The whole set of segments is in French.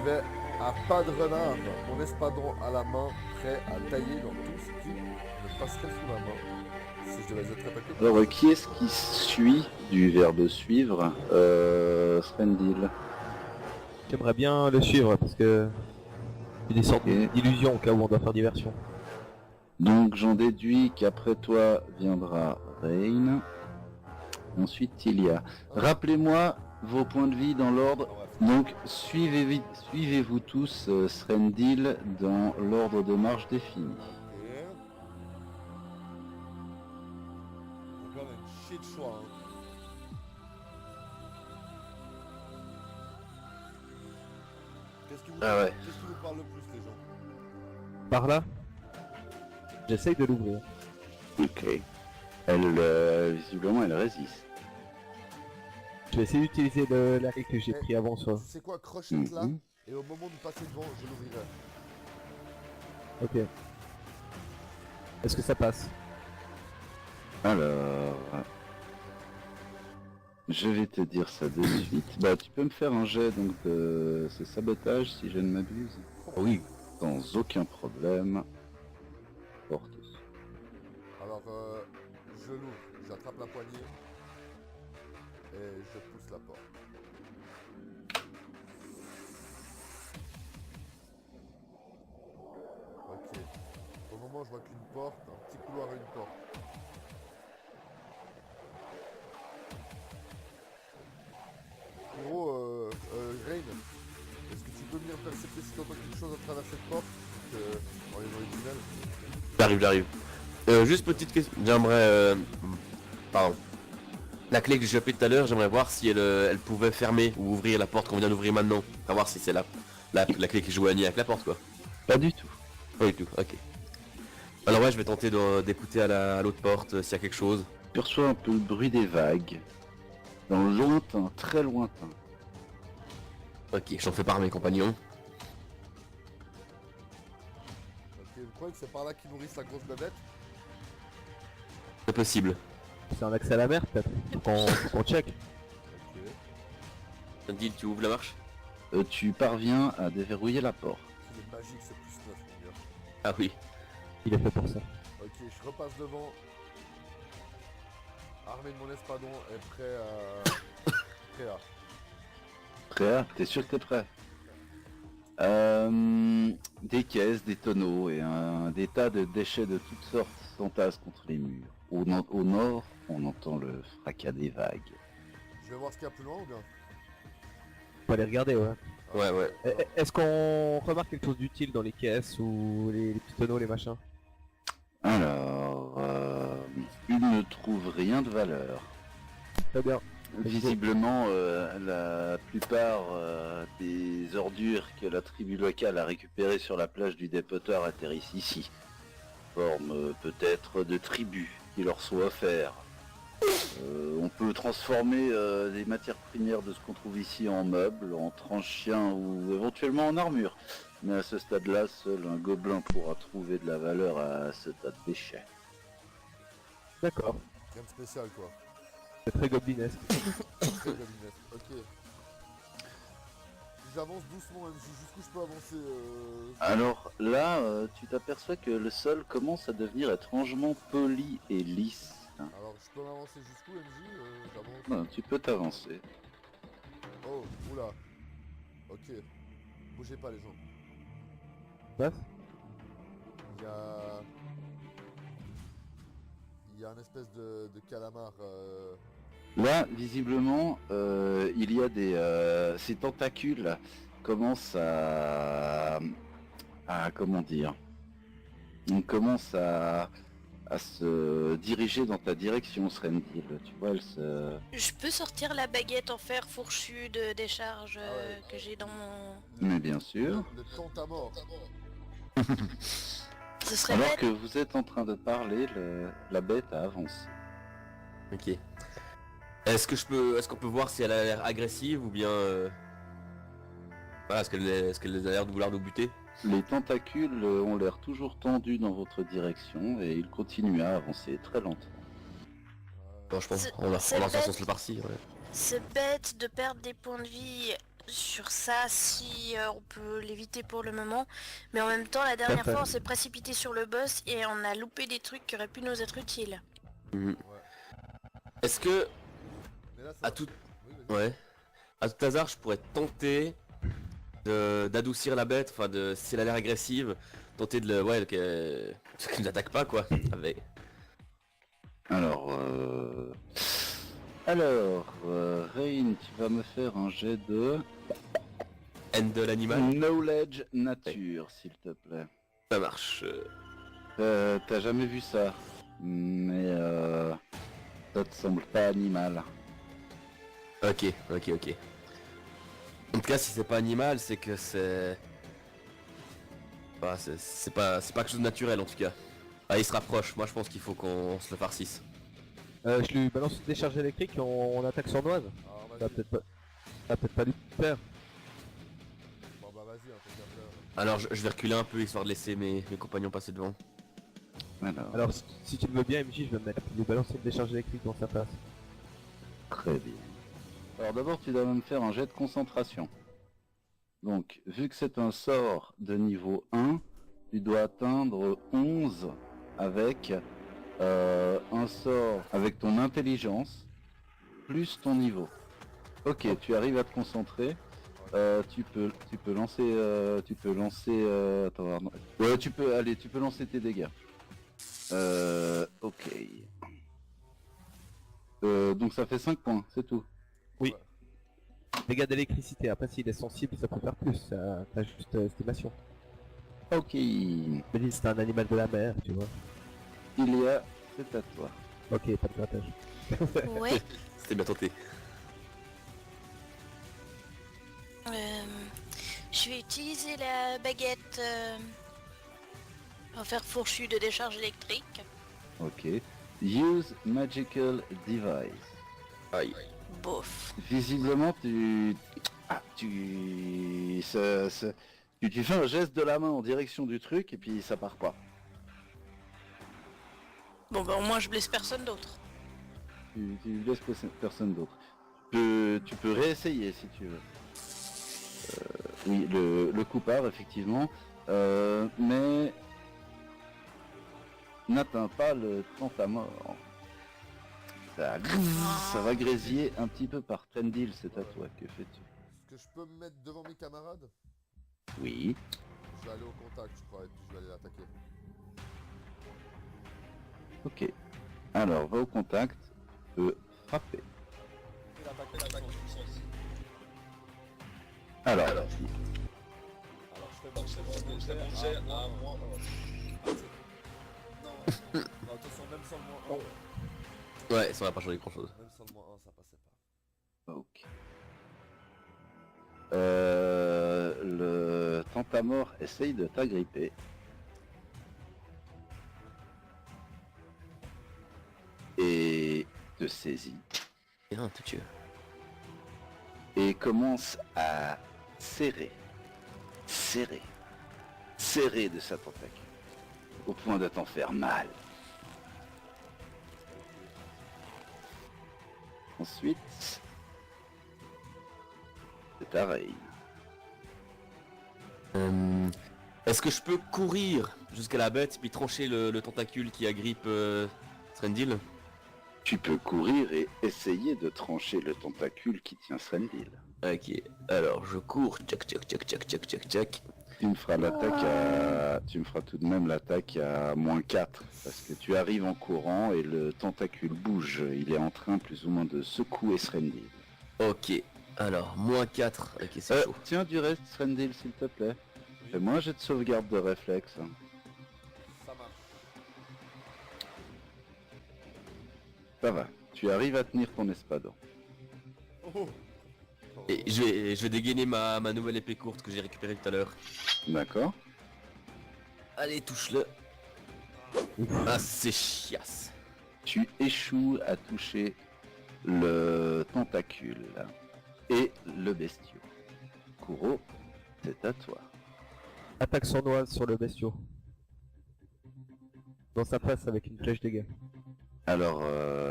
vais à pas de renard, mon espadon à la main, prêt à tailler dans tout ce qui me passerait sous la main. Si je devais être attaqué par Alors, un qui est-ce qui suit du verbe suivre Srendil. J'aimerais bien le suivre parce que j'ai des sortes Ok. d'illusions au cas où on doit faire diversion. Donc, j'en déduis qu'après toi viendra Rain. Ensuite, Tilia. Rappelez-moi vos points de vie dans l'ordre. Donc, suivez-vous tous Srendil dans l'ordre de marche défini. Ok. Donc là on a une chier de choix. Hein. Ah ouais. Qu'est-ce qui vous parle le plus les gens? Par là, j'essaye de l'ouvrir. Ok. Visiblement, elle résiste. Je vais essayer d'utiliser la clé que j'ai pris avant soi. Tu sais quoi, crochette là, Mhm. et au moment de passer devant, je l'ouvrirai. Ok. Est-ce que ça passe? Alors... Je vais te dire ça de suite. Bah, tu peux me faire un jet donc de ce sabotage si je ne m'abuse. Oui, sans aucun problème. Porte. Alors, je l'ouvre, j'attrape la poignée, et je pousse la porte. Ok. Au moment où je vois qu'une porte, un petit couloir et une porte. Gros, Rain, est-ce que tu peux venir percepter si t'entends quelque chose à travers cette porte? On est dans les tunnels. J'arrive. Juste petite question. J'aimerais... Pardon. La clé que j'ai appelée tout à l'heure, j'aimerais voir si elle pouvait fermer ou ouvrir la porte qu'on vient d'ouvrir maintenant. À voir si c'est la clé qui joue avec la porte quoi. Pas du tout. Pas du tout, ok. Alors ouais, je vais tenter d'écouter à l'autre porte s'il y a quelque chose. Tu perçois un peu le bruit des vagues. Dans le lointain, très lointain. Ok, j'en fais part à mes compagnons. Ok, vous croyez que c'est par là qu'ils nourrissent la grosse bébête? C'est possible. C'est un accès à la mer peut-être. Faut qu'on check. Ok. Deal, tu ouvres la marche? Tu parviens à déverrouiller la porte. Il est magique, c'est plus 9 mon gars. Ah oui. Il est fait pour ça. Ok, je repasse devant. Armé de mon espadon et prêt à... prêt à... Prêt? T'es sûr que t'es prêt? Des caisses, des tonneaux et des tas de déchets de toutes sortes s'entassent contre les murs. Au nord, on entend le fracas des vagues. Je vais voir ce qu'il y a plus loin ou bien? Faut aller regarder, ouais. Ouais, ouais. Est-ce qu'on remarque quelque chose d'utile dans les caisses ou les petits tonneaux, les machins? Alors, il ne trouve rien de valeur. Très bien. Visiblement, la plupart des ordures que la tribu locale a récupérées sur la plage du dépotoir atterrissent ici. Forme peut-être de tribus qui leur sont offerts. On peut transformer des matières premières de ce qu'on trouve ici en meubles, en tranchiens ou éventuellement en armure. Mais à ce stade-là, seul un gobelin pourra trouver de la valeur à ce tas de déchets. D'accord. Rien de spécial quoi. C'est très goblinesque. Très galinette. Ok. J'avance doucement MJ, jusqu'où je peux avancer Alors là, tu t'aperçois que le sol commence à devenir étrangement poli et lisse. Alors je peux m'avancer jusqu'où MJ J'avance. Non, tu peux t'avancer. Oh, oula. Ok. Bougez pas les gens. Passe. Il y a... Il y a un espèce de calamar. Là, visiblement, il y a ces tentacules commencent à comment dire, on commence à se diriger dans ta direction, Srendil. Tu vois, elle se... Je peux sortir la baguette en fer fourchu de décharge Ah ouais. que j'ai dans mon... Mais bien sûr. Le temps à mort. Ce serait Alors bête. que vous êtes en train de parler, la bête avance. Ok. Est-ce qu'on peut voir si elle a l'air agressive ou bien... Voilà, est-ce qu'elle a l'air de vouloir nous buter? Les tentacules ont l'air toujours tendus dans votre direction et ils continuent à avancer très lentement. Bon, je pense C'est- qu'on va c'est voir ça bête. sur le par-ci, ouais. C'est bête de perdre des points de vie sur ça si on peut l'éviter pour le moment. Mais en même temps, la dernière Parfait. fois, on s'est précipité sur le boss et on a loupé des trucs qui auraient pu nous être utiles. Mhm. Est-ce que, Mais là, ça à va. tout, Oui, vas-y. ouais, à tout hasard, je pourrais tenter d'adoucir la bête, enfin de, si elle a l'air agressive, tenter de le, ouais, qu'elle ne attaque pas quoi. Avec. Alors, Rain, tu vas me faire un jet de Haine de l'animal, Knowledge Nature, s'il te plaît. ça marche. T'as jamais vu ça, mais ça te semble pas animal. Ok. En tout cas, si c'est pas animal, c'est que c'est... Bah, c'est pas quelque chose de naturel en tout cas. Ah, il se rapproche, moi je pense qu'il faut qu'on se le farcisse. Je lui balance une décharge électrique, on attaque sournoise. Alors, Ça va vas-y. peut-être pas... Ça va peut-être pas lui faire. Bon, bah, vas-y, un truc à faire. Alors je vais reculer un peu histoire de laisser mes compagnons passer devant. Alors si tu le veux bien MJ, je vais me mettre lui balancer une décharge électrique dans sa face. Très bien. Alors d'abord, tu dois me faire un jet de concentration. Donc, vu que c'est un sort de niveau 1, tu dois atteindre 11 avec un sort avec ton intelligence plus ton niveau. Ok, tu arrives à te concentrer. Tu peux lancer, attends, non. Ouais, tu peux lancer tes dégâts. Ok. Donc ça fait 5 points, c'est tout. Dégâts d'électricité, après s'il est sensible ça peut faire plus, ça t'as juste estimation. Ok. Mais dis c'est un animal de la mer, tu vois. Ilia, c'est à toi. Ok, pas de grattage. Ouais. C'était bien tenté. Je vais utiliser la baguette en fer fourchu de décharge électrique. Ok. Use magical device. Aïe. Bof. Visiblement, tu fais un geste de la main en direction du truc et puis ça part pas. Bon bah au moins je blesse personne d'autre. Tu laisses personne d'autre. Tu peux réessayer si tu veux. Oui, le coup part effectivement, mais n'atteint pas le Tantamor. Ça va grésiller un petit peu par Trendil, c'est à toi. Que fais-tu? Est-ce que je peux me mettre devant mes camarades? Oui. Je vais aller au contact, je crois, et puis je vais aller l'attaquer. Ok. Alors, va au contact. Frapper. Alors, Alors, je fais mon jet à moins 1. Non, attention, même sans le moins 1. Ouais, ça va pas changer grand chose. Même sans le moins 1, ça passait pas. ok. Le Tantamor essaye de t'agripper. Et te saisit. Bien, te tue. Et commence à serrer de sa tentacule, au point de t'en faire mal. Ensuite, c'est pareil. Est-ce que je peux courir jusqu'à la bête puis trancher le tentacule qui agrippe Srendil? Tu peux courir et essayer de trancher le tentacule qui tient Srendil. Ok, alors je cours, tchac. Tu me feras tu me feras tout de même l'attaque à moins 4, parce que tu arrives en courant et le tentacule bouge. Il est en train plus ou moins de secouer Srendil. Ok, alors moins 4, ok c'est chaud. Tiens du reste Srendil s'il te plaît. Fais-moi un jet de sauvegarde de réflexe. Ça marche. Ça va, tu arrives à tenir ton espadon. Oh. Et je vais dégainer ma nouvelle épée courte que j'ai récupérée tout à l'heure. D'accord. Allez, touche-le. Ah, c'est chiasse. Tu échoues à toucher le tentacule et le bestiau. Kuro, c'est à toi. Attaque sournoise sur le bestiau. Dans sa face avec une flèche dégâts. Alors,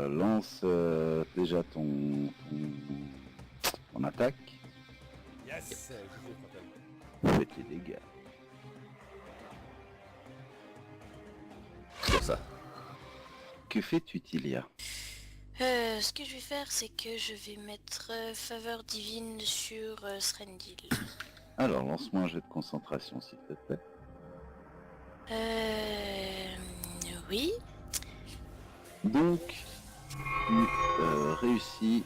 lance déjà ton attaque. Yes, j'ai frappé. Faites les dégâts. Pour ça. Que fais-tu, Tilia? Ce que je vais faire, c'est que je vais mettre faveur divine sur Srendil. Alors, lance-moi un jet de concentration, s'il te plaît. Oui. Donc, tu réussis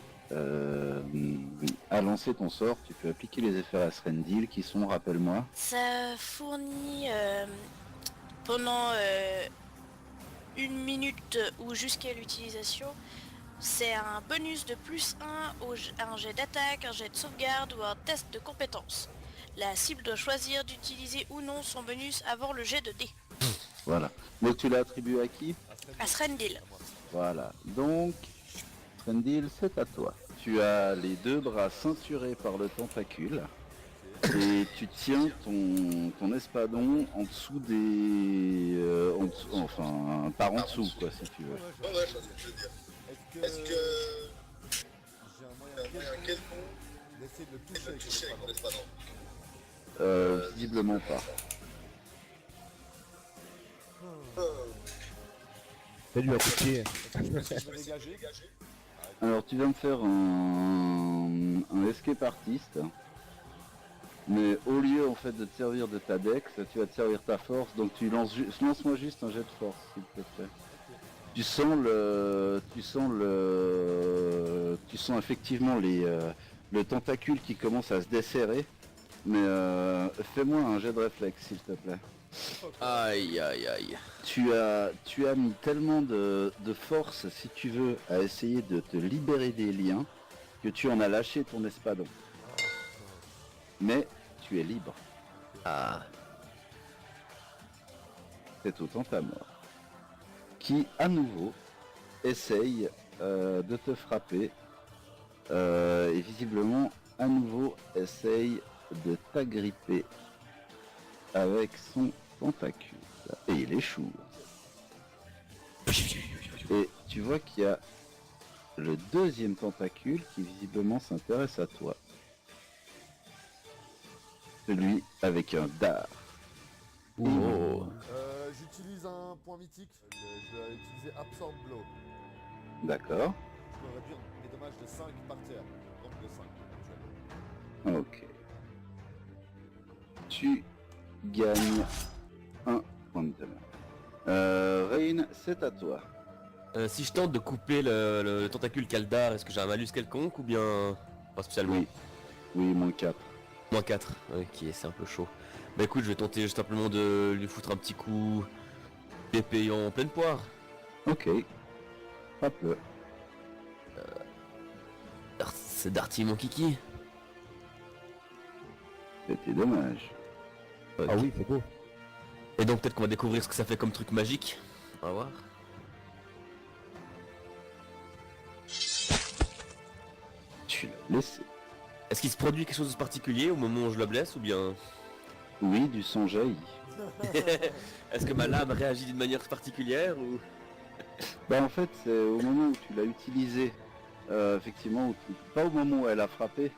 à lancer ton sort. Tu peux appliquer les effets à Srendil qui sont, rappelle-moi. Ça fournit pendant 1 minute ou jusqu'à l'utilisation, c'est un bonus de +1 à un jet d'attaque, un jet de sauvegarde ou un test de compétence. La cible doit choisir d'utiliser ou non son bonus avant le jet de dés. Voilà. Donc, tu l'as attribué à qui? À Srendil. Voilà. Donc, Srendil, c'est à toi. Tu as les deux bras ceinturés par le tentacule. Et tu tiens ton espadon en dessous des... enfin, par en dessous, quoi, si tu veux. Ouais, je veux dire. Est-ce que j'ai un moyen quelconque d'essayer de le il toucher le toucher avec mon espadon? Visiblement pas. Salut à pied. Je peux dégager. Alors, tu vas me faire un escape artiste. Mais au lieu, en fait, de te servir de ta dex, tu vas te servir ta force. Donc, lance-moi juste un jet de force, s'il te plaît. Tu sens effectivement le tentacule qui commence à se desserrer. Mais fais-moi un jet de réflexe, s'il te plaît. Aïe aïe aïe. Tu as mis tellement de force, si tu veux, à essayer de te libérer des liens, que tu en as lâché ton espadon. Mais tu es libre. Ah. C'est autant ta mort. Qui, à nouveau, essaye de te frapper. Et visiblement, à nouveau, essaye de t'agripper avec son tentacule. Et il échoue. Et tu vois qu'il y a le deuxième tentacule qui visiblement s'intéresse à toi. Celui avec un dard. Oh. J'utilise un point mythique. Je vais utiliser Absorb Blow. D'accord. Je peux réduire mes dommages de 5 par terre. Donc de 5 actuellement. Ok. Tu gagnes un point de dommage. Rain, c'est à toi. Si je tente de couper le tentacule Kaldar, est-ce que j'ai un malus quelconque ou bien pas spécialement? Oui. Oui, moins 4. Moins 4. Ok, c'est un peu chaud. Bah écoute, je vais tenter juste simplement de lui foutre un petit coup d'épée en pleine poire. Ok. Frappe-le. C'est Darty mon kiki. C'était dommage. Ok. Ah oui, c'est beau. Et donc peut-être qu'on va découvrir ce que ça fait comme truc magique. On va voir. Tu l'as blessé. Est-ce qu'il se produit quelque chose de particulier au moment où je le blesse ou bien... Oui, du sang jaillit. Est-ce que ma lame réagit d'une manière particulière ou... Bah en fait, c'est au moment où tu l'as utilisé, effectivement, pas au moment où elle a frappé,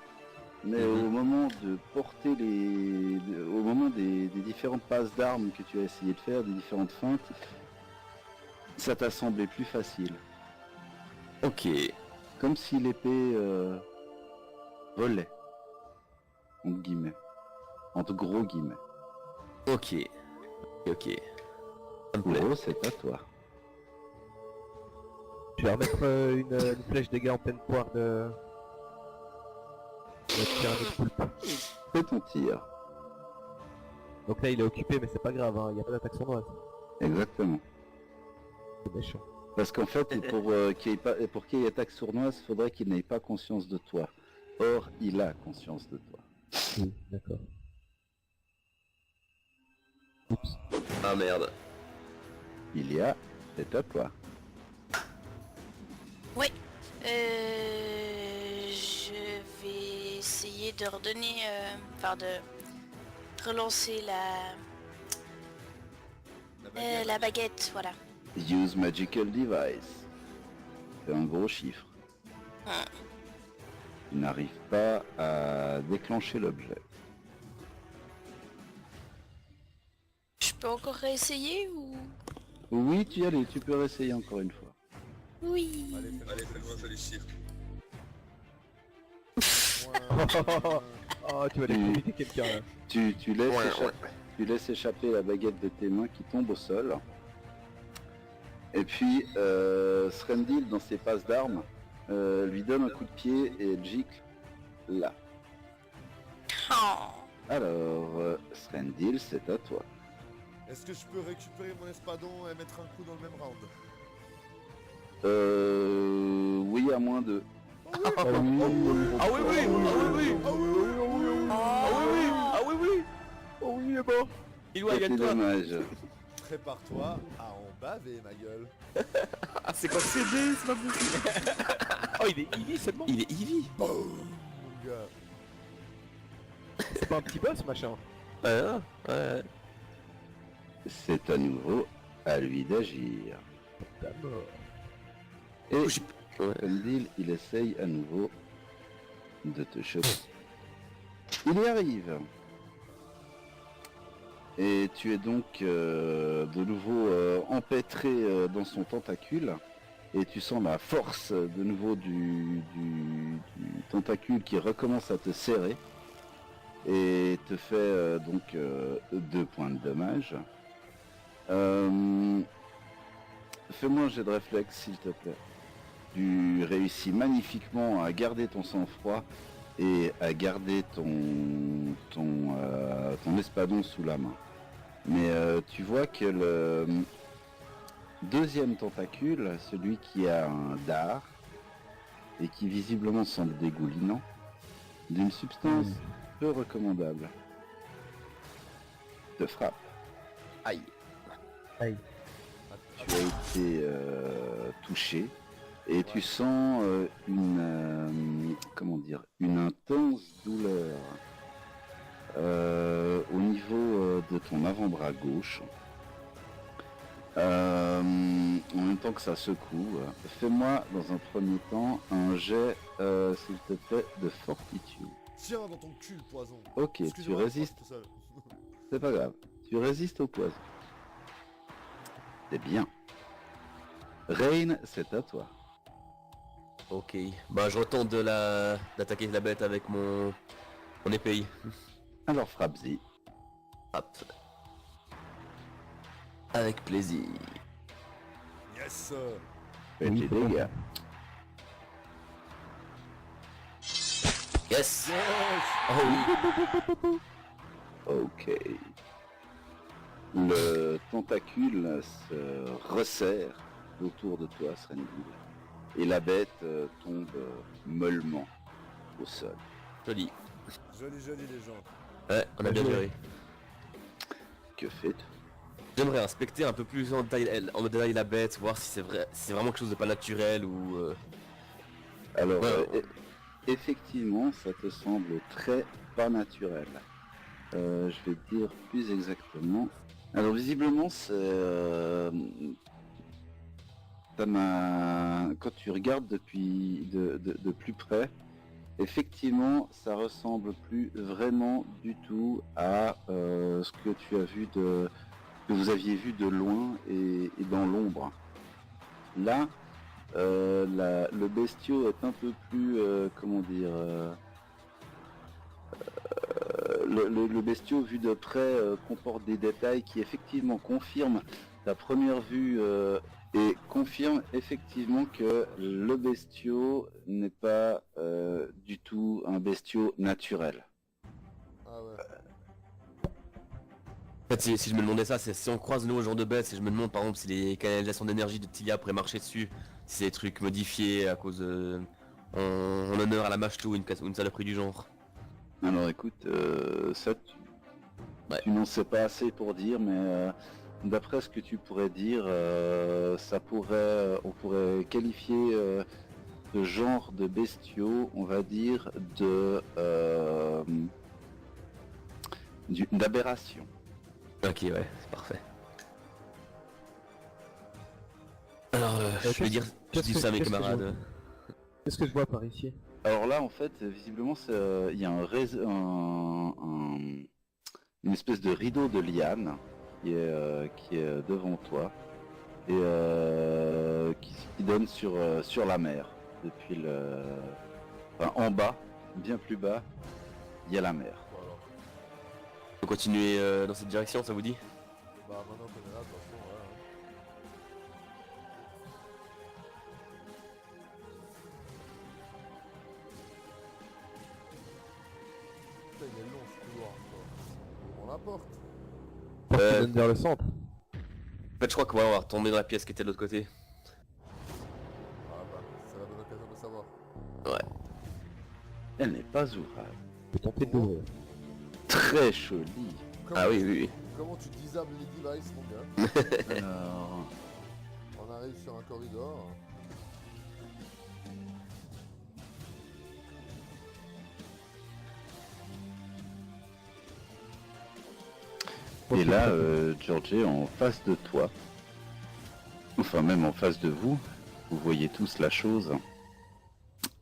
mais Mhm. au moment de porter au moment des différentes passes d'armes que tu as essayé de faire, des différentes feintes, ça t'a semblé plus facile. Ok. Comme si l'épée volait. Entre guillemets. Entre gros guillemets. Ok. Ok. Ça me plaît. Gros, c'est à toi. Je vais remettre une flèche dégâts en pleine poire de pyramide poulpe. Fais ton tir. Donc là il est occupé mais c'est pas grave, hein. Il n'y a pas d'attaque sournoise. Exactement. C'est méchant. Parce qu'en fait, pour qu'il y ait attaque sournoise, il faudrait qu'il n'ait pas conscience de toi. Or, il a conscience de toi. Oui, d'accord. Oups. Ah merde. Il y a, c'est à toi. Oui. Je vais essayer de redonner, enfin de relancer la baguette, voilà. Use magical device. C'est un gros chiffre. Tu n'arrives pas à déclencher l'objet. Je peux encore réessayer ou... Oui, tu peux réessayer encore une fois. Oui. Allez, fais-moi féliciter. Oh, tu vas décapiter quelqu'un là. Tu laisses, Ouais, échapper, tu laisses échapper la baguette de tes mains qui tombe au sol. Et puis, Srendil, dans ses passes d'armes, lui donne un coup de pied et elle gicle là. Oh. Alors, Srendil, c'est à toi. Est-ce que je peux récupérer mon espadon et mettre un coup dans le même round? Oui, à moins 2. Ah oui, oui, ah oui, oui, Ah oui, ah oui, oui, ah oui, oui. Oh oui, il est mort. Il doit y C'est aller toi. dommage. Prépare-toi à en baver, ma gueule. Ah c'est quoi CD, c'est pas possible. Oh, il est Eevee seulement. Il est Eevee. Boum, mon gars. C'est pas un petit boss machin. Ouais. C'est à nouveau à lui d'agir. Ta mort. Et Ouais. Srendil, il essaye à nouveau de te choper. Il y arrive. Et tu es donc de nouveau empêtré dans son tentacule. Et tu sens la force de nouveau du tentacule qui recommence à te serrer. Et te fait donc 2 points de dommage. Fais-moi un jet de réflexe s'il te plaît. Tu réussis magnifiquement à garder ton sang-froid et à garder ton espadon sous la main. Mais tu vois que le deuxième tentacule, celui qui a un dard et qui visiblement semble dégoulinant, d'une substance peu recommandable, te frappe. Aïe. Aïe. Tu as été touché et tu sens une intense douleur au niveau de ton avant-bras gauche. En même temps que ça secoue, fais-moi dans un premier temps un jet, s'il te plaît, de fortitude. Tiens dans ton cul, le poison. Ok, tu Excusez-moi, résistes, je parle tout seul. c'est pas grave, tu résistes au poison. C'est bien. Rain, c'est à toi. Ok. Bah je retente d'attaquer la bête avec mon épée. Alors Frabzi, Hop. Avec plaisir. Yes. fais tes dégâts. Yes. Yes. Oh oui. Ok. Le tentacule se resserre autour de toi, Srendil. Et la bête tombe mollement au sol. Joli. Joli les gens. Ouais, on a bien géré. Que fais-tu? J'aimerais inspecter un peu plus en détail la bête, voir si c'est vrai, si c'est vraiment quelque chose de pas naturel ou. Alors, Ouais. effectivement, ça te semble très pas naturel. Je vais te dire plus exactement. Alors, visiblement, c'est... Quand tu regardes depuis de plus près, effectivement, ça ressemble plus vraiment du tout à ce que tu as vu que vous aviez vu de loin et dans l'ombre. Là, le bestiau est un peu plus, le bestiau vu de près comporte des détails qui effectivement confirment ta première vue et confirment effectivement que le bestiau n'est pas du tout un bestiau naturel. Ah ouais. En fait, si je me demandais ça, c'est si on croise nous au genre de bête, si je me demande par exemple si les canalisations d'énergie de Tilia pourraient marcher dessus, si c'est des trucs modifiés à cause en honneur à la Machtou ou une saloperie du genre. Alors écoute, ça tu n'en sais pas assez pour dire, mais d'après ce que tu pourrais dire, on pourrait qualifier ce genre de bestiaux, on va dire, d'aberration. Ok, ouais, c'est parfait. Alors, je vais dire ça à mes qu'est-ce que camarades. Qu'est-ce que je vois par ici? Alors là, en fait, visiblement, il y a une espèce de rideau de liane qui est devant toi et qui donne sur la mer. Depuis enfin, en bas, bien plus bas, il y a la mer. Bon, alors, On peut continuer dans cette direction, ça vous dit? bah maintenant qu'on est là, de toute façon, ouais. Putain, il est long ce couloir, quoi. On la porte. Porte qui Euh. donne vers le centre. En fait, je crois qu'on va retomber dans la pièce qui était de l'autre côté. Ah bah, c'est la bonne occasion de savoir. Elle n'est pas ouvrable. Je vais tenter de l'ouvrir. Très jolie. Comment, Ah oui, oui, oui. comment tu disables les devices, mon gars? Alors, On arrive sur un corridor. et là, Georgie, en face de toi, enfin même en face de vous, vous voyez tous la chose,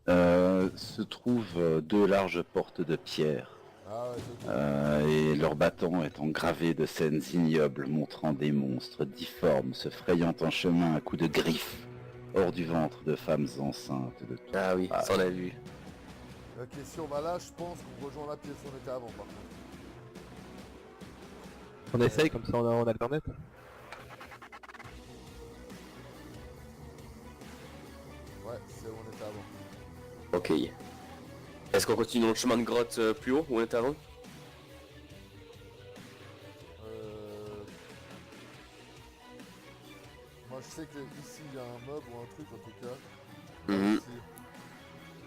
se trouvent deux larges portes de pierre. Ah ouais, Et leur battant est engravé de scènes ignobles montrant des monstres difformes se frayant un chemin à coups de griffes hors du ventre de femmes enceintes de tout. Ah oui, ça on a vu. ok, si on va là, je pense qu'on rejoint la pièce où on était avant, par contre. On essaye comme ça on a le permettre. Ouais, c'est où on était avant. Ok. Est-ce qu'on continue dans le chemin de grotte plus haut où on était avant? Moi je sais que ici il y a un meuble ou un truc en tout cas. Mhm. Ici.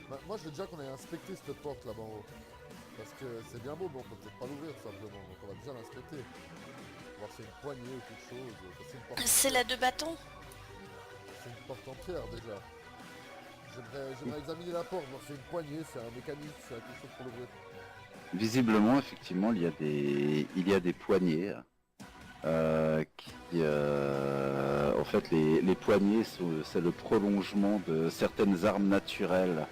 Bah, moi je veux déjà qu'on aille inspecter cette porte là-bas en haut. Parce que c'est bien beau, mais on peut peut-être pas l'ouvrir simplement. Donc on va déjà l'inspecter. Voir si c'est une poignée ou quelque chose. Parce que c'est une porte C'est entière. la de bâton. C'est une porte entière déjà. J'aimerais examiner la porte, voir si c'est une poignée, c'est un mécanisme, c'est quelque chose pour l'ouvrir. Visiblement, effectivement, il y a des poignées. En fait, les poignées, c'est le prolongement de certaines armes naturelles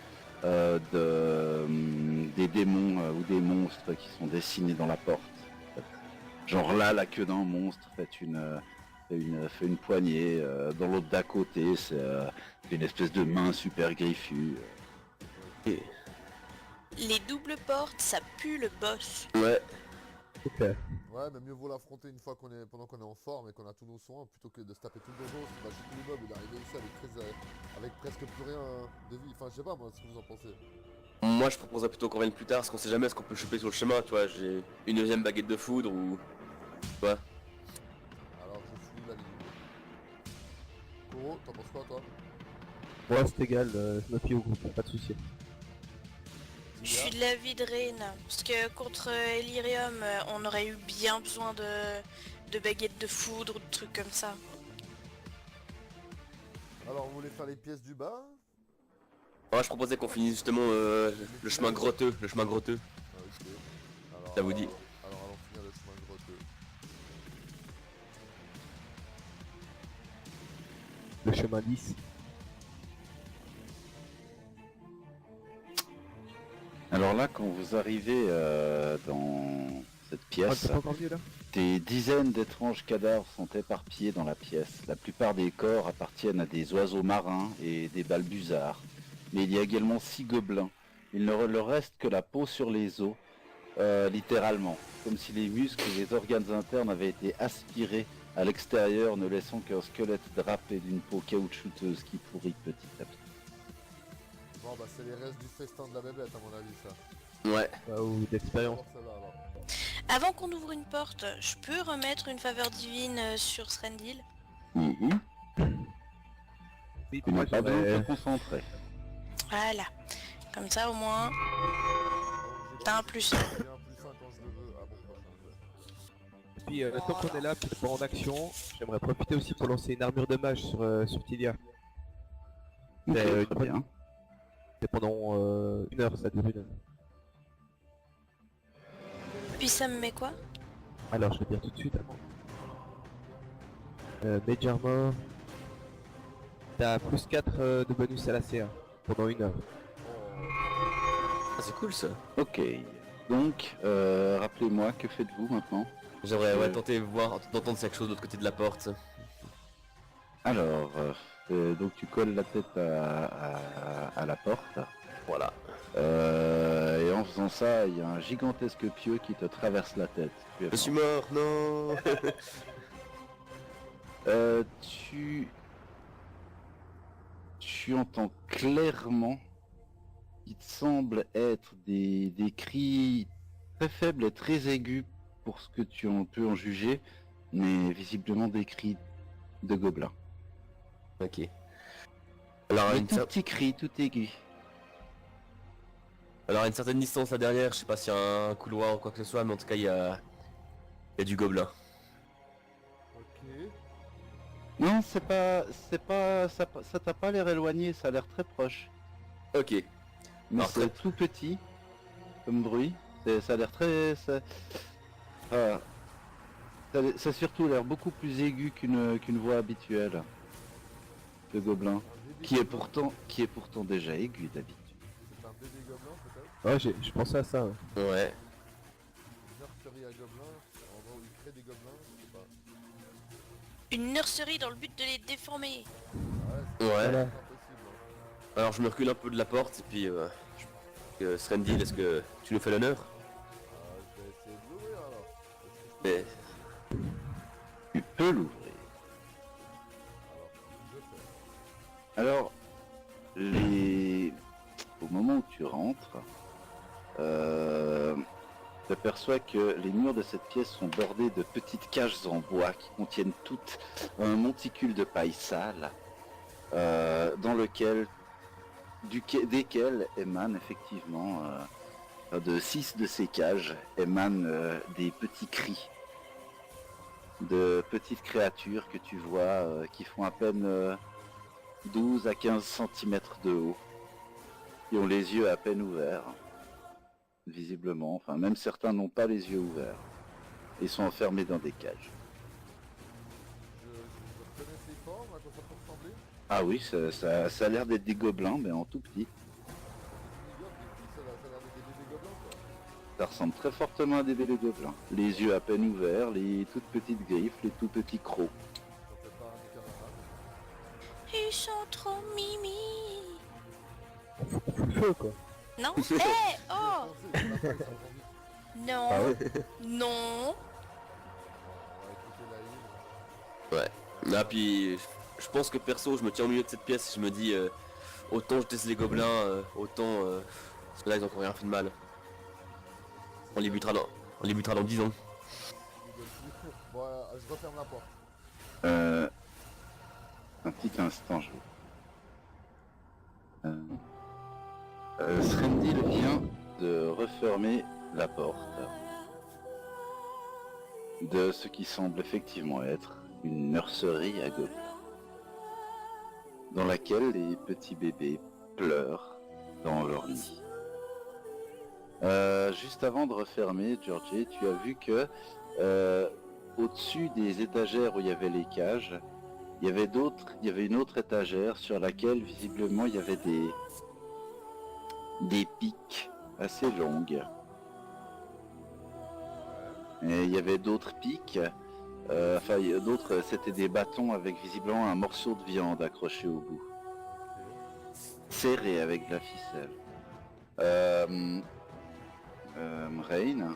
des démons ou des monstres qui sont dessinés dans la porte. Genre là, la queue d'un monstre fait une poignée. Dans l'autre d'à côté, c'est une espèce de main super griffue. Les doubles portes, ça pue le boss. Ouais. Ok. Ouais, mais mieux vaut l'affronter une fois pendant qu'on est en forme et qu'on a tous nos soins plutôt que de se taper tout le dos, se lâcher tous les meubles et d'arriver ici avec presque plus rien de vie. Enfin, je sais pas moi ce que vous en pensez. Moi je proposerais plutôt qu'on vienne plus tard parce qu'on sait jamais ce qu'on peut choper sur le chemin, tu vois. J'ai une deuxième baguette de foudre ou... Ouais. Alors je suis la ligne. Koro, t'en penses quoi toi? Moi c'est égal, je me fie au groupe, pas de soucis. Je suis de l'avis de Rain, parce que contre Ellyrium, on aurait eu bien besoin de baguettes de foudre ou de trucs comme ça. Alors vous voulez faire les pièces du bas? Moi je proposais qu'on finisse justement le chemin grotteux, Ah, ok. Alors, Ça vous dit? Alors allons finir le chemin grotteux. Le chemin 10. Alors là, quand vous arrivez dans cette Ah, pièce, c'est pas encore mieux là? des dizaines d'étranges cadavres sont éparpillés dans la pièce. La plupart des corps appartiennent à des oiseaux marins et des balbuzards. Mais il y a également 6 gobelins. Il ne leur reste que la peau sur les os, littéralement. Comme si les muscles et les organes internes avaient été aspirés à l'extérieur, ne laissant qu'un squelette drapé d'une peau caoutchouteuse qui pourrit petit à petit. Bon bah c'est les restes du festin de la bébête à mon avis ça. Ouais. Ou d'expérience. On va voir celle-là, alors. Avant qu'on ouvre une porte, je peux remettre une faveur divine sur Srendil. Mhm. Oui, Tu moi n'as pas besoin de j'aurais... te concentrer. Voilà. Comme ça au moins, Donc, t'as un plus. j'ai un plus 1 quand je le veux. Ah bon, prochain. Et puis tant qu'on est là, puis pas en action, j'aimerais profiter aussi pour lancer une armure de mage sur Tilia. Ok, C'est très bien. C'est pendant 1 heure, ça dure 1 heure. Puis ça me met quoi? Alors je vais dire tout de suite avant. Mage Armor. T'as plus 4 de bonus à la CA pendant 1 heure. Oh, Ah, c'est cool ça. Ok. Donc, rappelez-moi, que faites-vous maintenant? J'aimerais tenter de voir, d'entendre quelque chose de l'autre côté de la porte. Alors, donc tu colles la tête à la porte. Voilà. Et en faisant ça, il y a un gigantesque pieu qui te traverse la tête. Je suis mort, non. Tu entends clairement qu'il te semble être des cris très faibles et très aigus pour ce que tu en peux en juger, mais visiblement des cris de gobelins. Ok. Alors, à Des une, tout petits cris, tout aigus. alors à une certaine distance là derrière, je sais pas s'il y a un couloir ou quoi que ce soit, mais en tout cas il y a du gobelin. Ok. Non, ça t'a pas l'air éloigné, ça a l'air très proche. Ok. Mais Alors, c'est tout petit comme bruit. Ça a l'air très. Ah, ça a surtout l'air beaucoup plus aigu qu'une voix habituelle de gobelin, Un bébé qui est gobelin. pourtant déjà aigu d'habitude. C'est un bébé gobelin peut-être? Ouais, je pensais à ça. Ouais. Ouais. Une nurserie à gobelins, un endroit où ils créent des gobelins, je sais pas. Une nurserie dans le but de les déformer. Ah ouais, c'est Ouais. Voilà. impossible. Hein. Alors je me recule un peu de la porte et puis Srendil, est-ce que tu nous fais l'honneur? Je vais essayer de l'ouvrir alors. Mais Tu peux l'ouvrir. Alors, je fais. Alors, au moment où tu rentres, tu aperçois que les murs de cette pièce sont bordés de petites cages en bois qui contiennent toutes un monticule de paille sale, dans lequel, desquelles émanent effectivement, de 6 de ces cages émanent des petits cris de petites créatures que tu vois qui font à peine 12 à 15 cm de haut, qui ont les yeux à peine ouverts, visiblement, enfin même certains n'ont pas les yeux ouverts, ils sont enfermés dans des cages. Je reconnais ces formes, à quoi ça peut ressembler? Ah oui, ça a l'air d'être des gobelins, mais en tout petit. Des mini-gobes, des petits, ça a l'air d'être des bébés gobelins quoi. Ça ressemble très fortement à des bébés gobelins. Les yeux à peine ouverts, les toutes petites griffes, les tout petits crocs. J'en fais pas un des camarades. Ils sont trop mimi. On fout le feu quoi. Non. Oh. Pensez, la paille, ça rend vite. Non. Ah ouais. Non. On va écouter la île. ah, puis je pense que perso je me tiens au milieu de cette pièce, je me dis autant je teste les gobelins, autant parce que là ils ont encore rien fait de mal. On les butera dans 10 ans. Bon, je referme la porte. Un petit instant, je Srendil vient de refermer la porte de ce qui semble effectivement être une nurserie à gobelins, dans laquelle les petits bébés pleurent dans leur lit. Juste avant de refermer, Georgie, tu as vu que au-dessus des étagères où il y avait les cages, il y avait une autre étagère sur laquelle visiblement il y avait des piques assez longues. Et il y avait d'autres piques, d'autres, c'était des bâtons avec visiblement un morceau de viande accroché au bout, serré avec de la ficelle. Rain,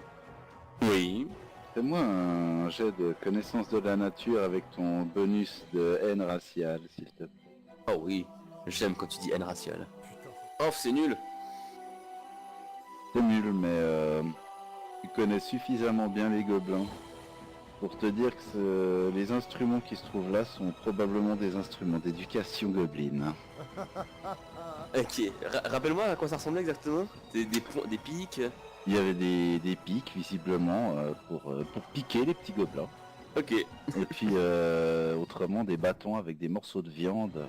Oui. fais-moi un jet de connaissance de la nature avec ton bonus de haine raciale, s'il te plaît. Oh oui, j'aime quand tu dis haine raciale. Putain, Off, c'est nul. C'est nul, mais tu connais suffisamment bien les gobelins pour te dire que les instruments qui se trouvent là sont probablement des instruments d'éducation gobeline. Ok, rappelle-moi à quoi ça ressemblait exactement. Des pics. Il y avait des pics visiblement pour piquer les petits gobelins. Ok. Et puis autrement des bâtons avec des morceaux de viande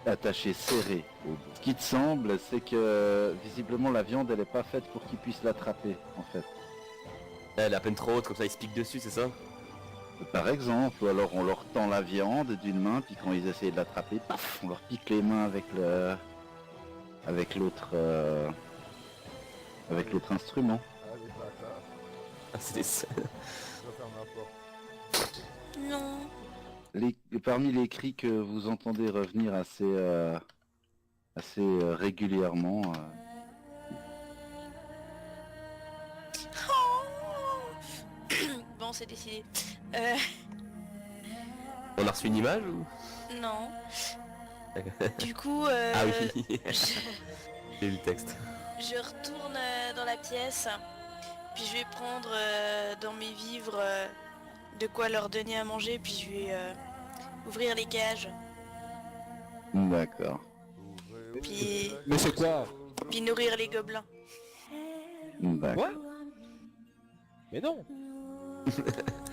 attachés serrés au bout. Ce qui te semble, c'est que visiblement la viande elle est pas faite pour qu'ils puissent l'attraper en fait. Elle est à peine trop haute, comme ça ils se piquent dessus, c'est ça? Par exemple, ou alors on leur tend la viande d'une main, puis quand ils essayent de l'attraper, paf, on leur pique les mains avec l'autre avec l'autre instrument. Ah, les bâtards. Ah, c'était ça. Je vais fermer la porte. Non. Parmi les cris que vous entendez revenir assez régulièrement, Bon, c'est décidé. On a reçu une image ou? Non. D'accord. Du coup, Ah oui, je, j'ai lu le texte. je retourne dans la pièce, puis je vais prendre dans mes vivres de quoi leur donner à manger, puis je vais ouvrir les cages, d'accord, Ouvrez, Puis- ouvrez, Mais c'est quoi? puis nourrir les gobelins. d'accord. Quoi? Mais non.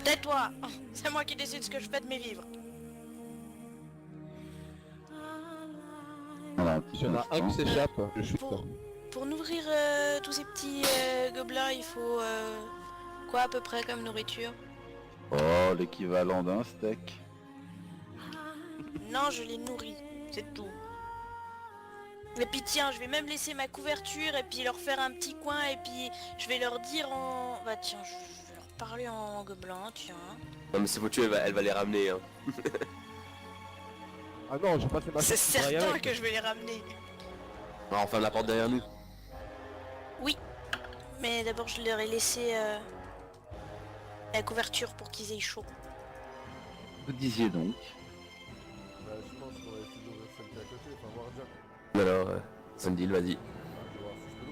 Tais-toi. C'est moi qui décide ce que je fais de mes vivres. Voilà, un petit S'il y en a un qui instant. s'échappe, je chute. Pour nourrir tous ces petits gobelins, il faut quoi à peu près comme nourriture? Oh, l'équivalent d'un steak. Non, je les nourris, c'est tout. Et puis tiens, je vais même laisser ma couverture et puis leur faire un petit coin et puis je vais leur dire en... Bah tiens, je vais leur parler en gobelin, tiens. Non mais c'est foutu, elle va les ramener. Hein. Ah non, j'ai pas fait ma C'est chance, je travaille certain avec. que je vais les ramener. Alors, on ferme la porte derrière nous. Mais d'abord je leur ai laissé la couverture pour qu'ils aient chaud. Vous disiez donc. Bah, je pense qu'on va essayer d'ouvrir celle qui est à côté, enfin voir Jack. Alors, Sandil, vas-y. Ah, je vais voir si je peux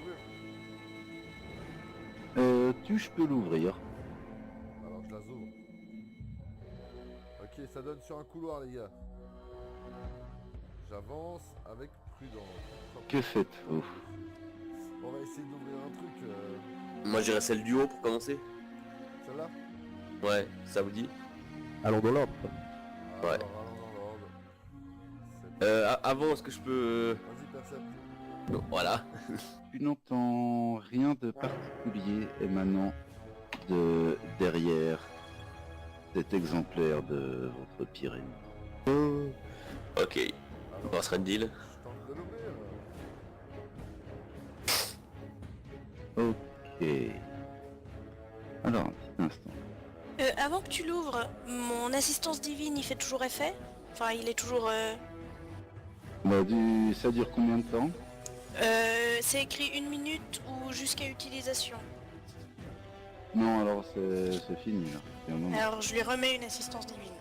l'ouvrir. Je peux l'ouvrir. Alors je la ouvre. Ok, ça donne sur un couloir les gars. J'avance avec prudence. Que faites-vous? On va essayer d'ouvrir un truc. Moi j'irais celle du haut pour commencer. Celle-là. Ouais, ça vous dit? Allons dans l'ordre. Alors, Ouais. allons dans l'ordre. C'est- Avant, est-ce que je peux... Vas-y, Percept. Non, voilà. Tu n'entends rien de particulier émanant de derrière cet exemplaire de votre Pyrénées. Ok, Alors, bon, Srendil. je tente de l'ouvrir. Ok. Alors, un petit instant. Avant que tu l'ouvres, mon assistance divine il fait toujours effet? Enfin il est toujours... Ça dure combien de temps? c'est écrit 1 minute ou jusqu'à utilisation. Non, alors c'est fini là. C'est un moment. Alors je lui remets une assistance divine.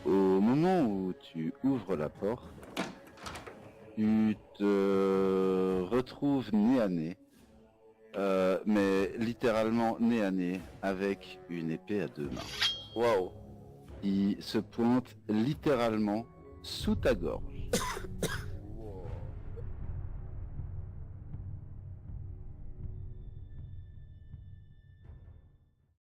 Au moment où tu ouvres la porte, tu te retrouves nez à nez, mais littéralement nez à nez, avec une épée à 2 mains, Waouh. qui se pointe littéralement sous ta gorge.